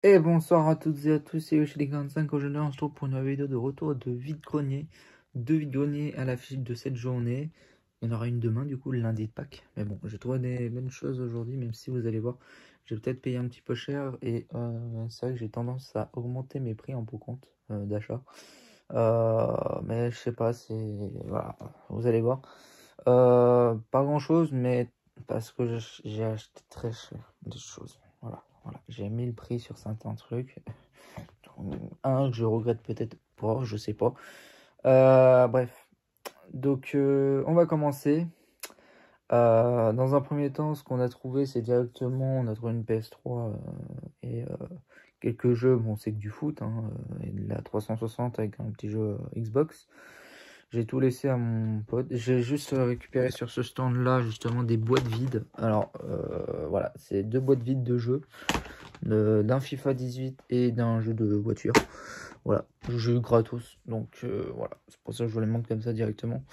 Et bonsoir à toutes et à tous, c'est Yoshi45. Aujourd'hui, on se retrouve pour une nouvelle vidéo de retour de vide-grenier. Deux vide-greniers à l'affiche de cette journée. Il y en aura une demain, du coup, le lundi de Pâques. Mais bon, j'ai trouvé des bonnes choses aujourd'hui, même si vous allez voir, j'ai peut-être payé un petit peu cher. Et c'est vrai que j'ai tendance à augmenter mes prix en pot compte d'achat. Mais je sais pas, c'est. Voilà, vous allez voir. Pas grand-chose, mais parce que j'ai acheté très cher des choses. Voilà. J'ai mis le prix sur certains trucs. Un que je regrette peut-être pas, je sais pas. Bref. Donc, on va commencer. Dans un premier temps, ce qu'on a trouvé, c'est directement, on a trouvé une PS3 et quelques jeux. Bon, c'est que du foot, hein, et de la 360 avec un petit jeu Xbox. J'ai tout laissé à mon pote. J'ai juste récupéré sur ce stand-là, justement, des boîtes vides. Alors, voilà, c'est deux boîtes vides de jeux. D'un FIFA 18 et d'un jeu de voiture. Voilà, jeu gratos. Donc, voilà, c'est pour ça que je vous les montre comme ça directement.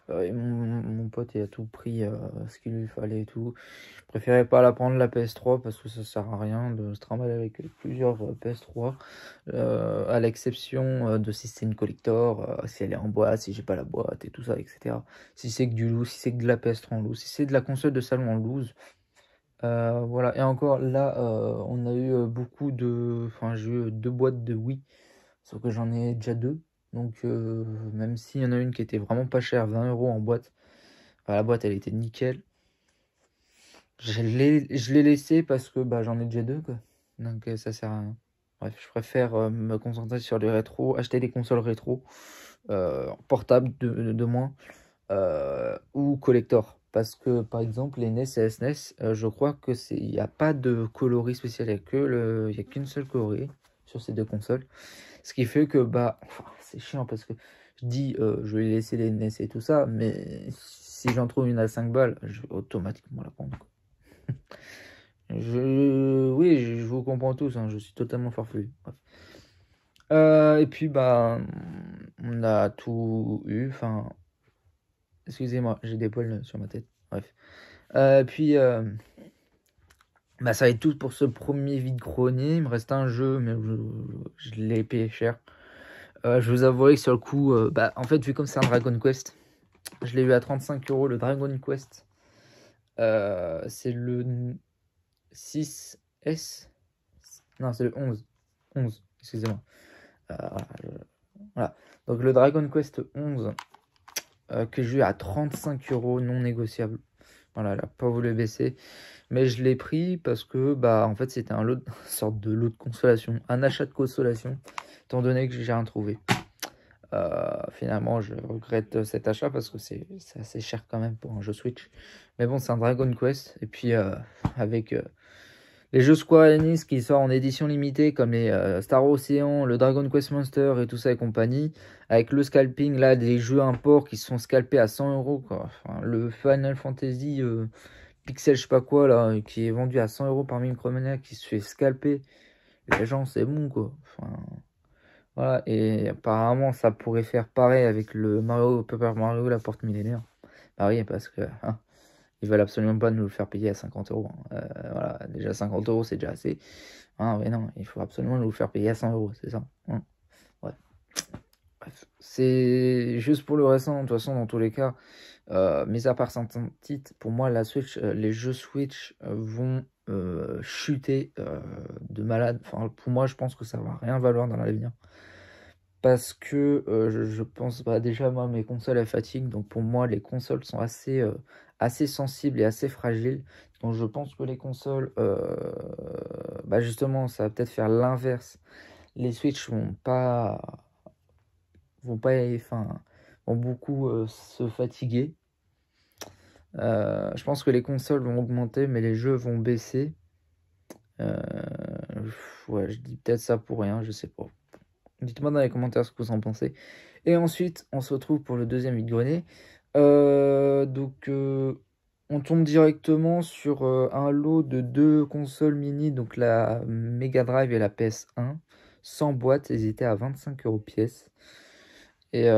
Et mon pote, il a tout pris ce qu'il lui fallait et tout. Je préférais pas la prendre la PS3 parce que ça sert à rien de se trimballer avec plusieurs PS3. À l'exception de si c'est une collector, si elle est en boîte, si j'ai pas la boîte et tout ça, etc. Si c'est que du loose, si c'est que de la PS3 en loose, si c'est de la console de salon en loose. Voilà, et encore là, on a eu beaucoup de. Enfin, j'ai eu deux boîtes de Wii, sauf que j'en ai déjà deux. Donc, même s'il y en a une qui était vraiment pas chère, 20 € en boîte, enfin, la boîte elle était nickel. Je l'ai laissé parce que bah, j'en ai déjà deux, quoi. Donc, ça sert à rien. Bref, je préfère me concentrer sur les rétros, acheter des consoles rétro, portables de moins, ou collector. Parce que par exemple, les NES et SNES, je crois que il n'y a pas de coloris spécial, il y a qu'une seule coloris sur ces deux consoles. Ce qui fait que bah, enfin, c'est chiant parce que je dis, je vais laisser les NES et tout ça, mais si j'en trouve une à 5 balles, je vais automatiquement la prendre, quoi. Oui, je vous comprends tous, hein, je suis totalement farfelu. Bref. Et puis bah, on a tout eu, enfin, excusez-moi, j'ai des poils sur ma tête. Bref. Puis, bah, ça va être tout pour ce premier vide-grenier. Il me reste un jeu, mais je l'ai payé cher. Je vous avouerai que sur le coup, bah, en fait, vu comme c'est un Dragon Quest, je l'ai eu à 35 € le Dragon Quest. C'est le 6S. Non, c'est le 11. 11, excusez-moi. Voilà, voilà. Donc le Dragon Quest 11 que j'ai eu à 35 € non négociable. Voilà, elle n'a pas voulu baisser. Mais je l'ai pris parce que bah en fait c'était un lot, une sorte de lot de consolation, un achat de consolation, étant donné que j'ai rien trouvé. Finalement je regrette cet achat parce que c'est assez cher quand même pour un jeu Switch. Mais bon, c'est un Dragon Quest. Et puis avec les jeux Square Enix qui sortent en édition limitée comme les Star Ocean, le Dragon Quest Monster et tout ça et compagnie, avec le scalping là des jeux import qui se sont scalpés à 100 € quoi. Enfin, le Final Fantasy Pixel je sais pas quoi là qui est vendu à 100 € par Micromania qui se fait scalper, les gens c'est bon quoi. Enfin, voilà, et apparemment ça pourrait faire pareil avec le Mario Paper Mario la porte millénaire. Bah oui, parce que hein, ils veulent absolument pas nous le faire payer à 50 €. Voilà, déjà 50 € c'est déjà assez. Ah ouais, non, il faut absolument nous le faire payer à 100 €, c'est ça. Hein. Ouais. Bref, c'est juste pour le récent, de toute façon, dans tous les cas, mis à part certains titres, pour moi, la Switch, les jeux Switch vont chuter de malade. Enfin, pour moi, je pense que ça va rien valoir dans l'avenir. Parce que je pense, bah, déjà, moi, mes consoles, elles fatiguent. Donc, pour moi, les consoles sont assez sensibles et assez fragiles. Donc, je pense que les consoles, bah, justement, ça va peut-être faire l'inverse. Les Switch enfin, vont beaucoup se fatiguer. Je pense que les consoles vont augmenter, mais les jeux vont baisser. Euh, ouais, je dis peut-être ça pour rien, je sais pas. Dites-moi dans les commentaires ce que vous en pensez. Et ensuite, on se retrouve pour le deuxième vide-grenier. Donc, on tombe directement sur un lot de deux consoles mini, donc la Mega Drive et la PS1, sans boîte, elles étaient à 25 € pièce. Et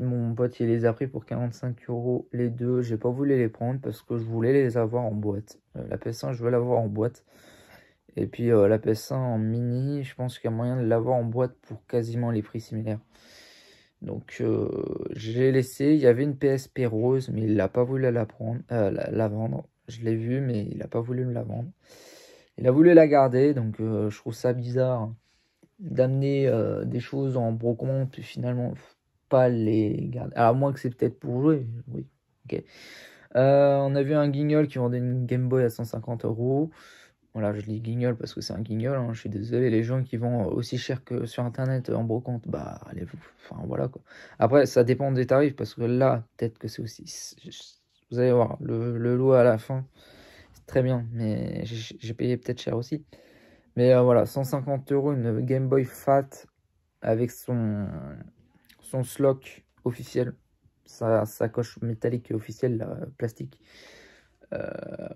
mon pote, il les a pris pour 45 € les deux. J'ai pas voulu les prendre parce que je voulais les avoir en boîte. La PS1, je veux l'avoir en boîte. Et puis la PS1 en mini, je pense qu'il y a moyen de l'avoir en boîte pour quasiment les prix similaires. Donc j'ai laissé, il y avait une PSP rose, mais il n'a pas voulu la vendre. Je l'ai vu, mais il n'a pas voulu me la vendre. Il a voulu la garder, donc je trouve ça bizarre d'amener des choses en brocante, puis finalement pas les garder. Alors, à moins que c'est peut-être pour jouer, oui. Ok. On a vu un guignol qui vendait une Game Boy à 150 euros. Voilà, je dis guignol parce que c'est un guignol, hein, je suis désolé, les gens qui vendent aussi cher que sur internet en brocante, bah allez vous. Enfin voilà quoi. Après, ça dépend des tarifs parce que là, peut-être que c'est aussi. Vous allez voir, le lot à la fin, c'est très bien, mais j'ai payé peut-être cher aussi. Mais voilà, 150 euros, une Game Boy Fat avec son slock officiel, sa sacoche métallique officielle, là, plastique.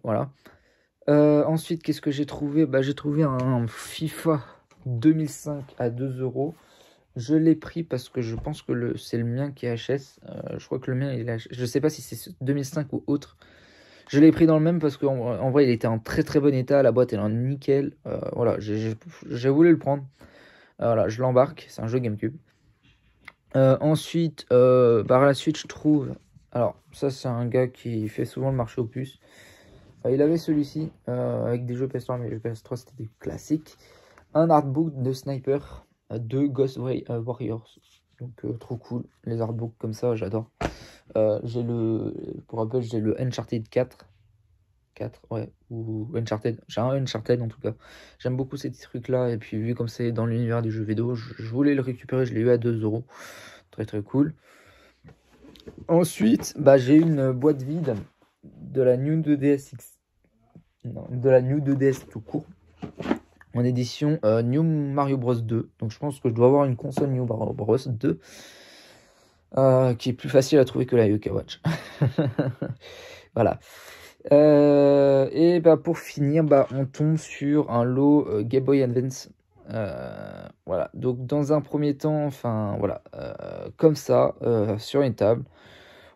Voilà. Ensuite, qu'est-ce que j'ai trouvé? Bah, j'ai trouvé un FIFA 2005 à 2 euros. Je l'ai pris parce que je pense que c'est le mien qui est HS. Je crois que le mien, il est HS. Je sais pas si c'est 2005 ou autre. Je l'ai pris dans le même parce qu'en vrai, il était en très très bon état. La boîte, elle est en nickel. Voilà, j'ai voulu le prendre. Voilà, je l'embarque. C'est un jeu GameCube. Ensuite, par la suite, je trouve... Alors, ça, c'est un gars qui fait souvent le marché aux puces. Il avait celui-ci, avec des jeux PS3, mais les PS3, c'était des classiques. Un artbook de Sniper, de Ghost Warriors. Donc, trop cool. Les artbooks comme ça, j'adore. Pour rappel, j'ai le Uncharted 4. 4, ouais, ou Uncharted. J'ai un Uncharted en tout cas. J'aime beaucoup ces petits trucs-là. Et puis, vu comme c'est dans l'univers du jeu vidéo, je voulais le récupérer. Je l'ai eu à 2 euros. Très très cool. Ensuite, bah, j'ai une boîte vide de la New 2DS X. Non, de la New 2DS tout court. En édition New Mario Bros 2. Donc je pense que je dois avoir une console New Mario Bros 2. Qui est plus facile à trouver que la Yokai Watch. Voilà. Et bah, pour finir, bah, on tombe sur un lot Game Boy Advance. Voilà. Donc dans un premier temps, enfin voilà, comme ça, sur une table,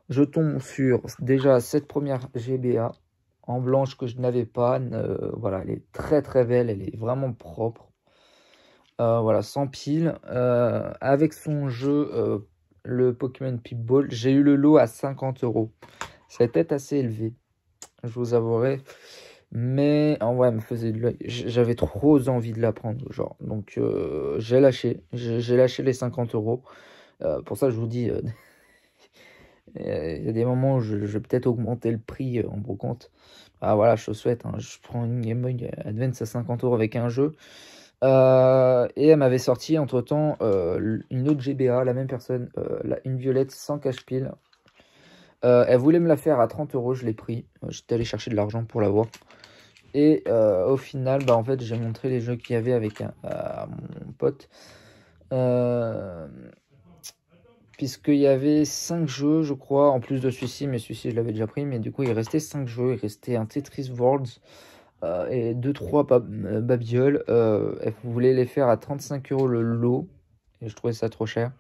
je tombe sur déjà cette première GBA en blanche que je n'avais pas. Voilà, elle est très très belle, elle est vraiment propre. Voilà, sans pile, avec son jeu, le Pokémon Pip-Ball. J'ai eu le lot à 50 euros. C'était assez élevé, je vous avouerai. Mais en vrai, elle me faisait de l'œil. J'avais trop envie de la prendre, genre. Donc, j'ai lâché. J'ai lâché les 50 euros. Pour ça, je vous dis, il y a des moments où je vais peut-être augmenter le prix en brocante. Ah voilà, je souhaite. Hein, je prends une Game Boy Advance à 50 euros avec un jeu. Et elle m'avait sorti entre-temps une autre GBA, la même personne, une violette sans cache-pile. Elle voulait me la faire à 30 euros, je l'ai pris. J'étais allé chercher de l'argent pour l'avoir. Et au final, bah, en fait, j'ai montré les jeux qu'il y avait avec mon pote. Puisqu'il y avait 5 jeux, je crois, en plus de celui-ci, mais celui-ci, je l'avais déjà pris. Mais du coup, il restait 5 jeux. Il restait un Tetris Worlds et 2-3 babioles. Elle voulait les faire à 35 euros le lot. Et je trouvais ça trop cher.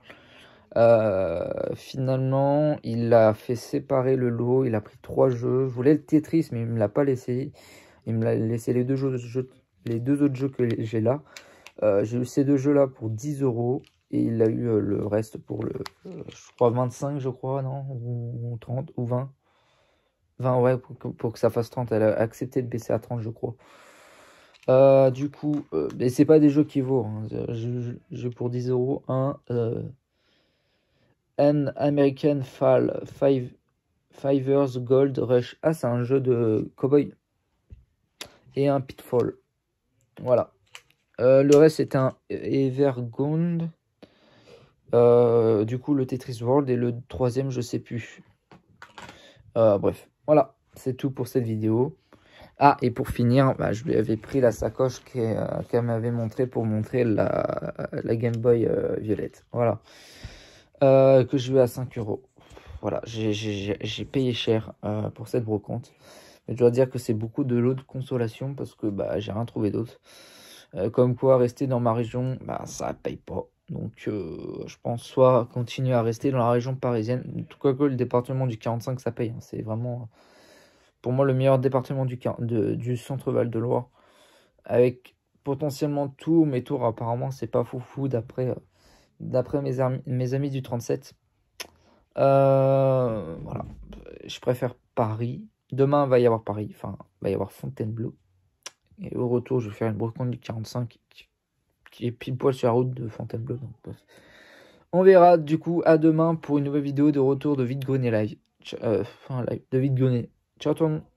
Finalement, il a fait séparer le lot. Il a pris 3 jeux. Je voulais le Tetris, mais il me l'a pas laissé. Il me l'a laissé les deux autres jeux que j'ai là. J'ai eu ces deux jeux-là pour 10 euros. Et il a eu le reste pour je crois 25, je crois, non? Ou 30, ou 20. 20, ouais, pour que ça fasse 30. Elle a accepté de baisser à 30, je crois. Du coup, mais c'est pas des jeux qui vaut. Hein. J'ai pour 10 euros un An American Fall 5 Gold Rush. Ah, c'est un jeu de cowboy. Et un Pitfall. Voilà. Le reste, c'est un Evergone. Du coup, le Tetris World. Et le troisième, je sais plus. Bref, voilà. C'est tout pour cette vidéo. Ah, et pour finir, bah, je lui avais pris la sacoche qu'elle m'avait montré pour montrer la Game Boy violette. Voilà. Que je lui ai à 5 euros. Voilà, j'ai payé cher pour cette brocante. Mais je dois dire que c'est beaucoup de lot de consolation parce que bah, j'ai rien trouvé d'autre. Comme quoi, rester dans ma région, bah, ça paye pas. Donc, je pense soit continuer à rester dans la région parisienne. En tout cas, que le département du 45, ça paye. Hein. C'est vraiment, pour moi, le meilleur département du centre Val de Loire. avec potentiellement tout. Mes tours, apparemment, c'est pas foufou d'après mes amis du 37. Voilà. Je préfère Paris. Demain, va y avoir Paris. Enfin, va y avoir Fontainebleau. Et au retour, je vais faire une Bourgogne du 45 qui est pile poil sur la route de Fontainebleau. Donc, bref. On verra du coup à demain pour une nouvelle vidéo de retour de vide-grenier live. Enfin, live de vide-grenier. Ciao tout le monde.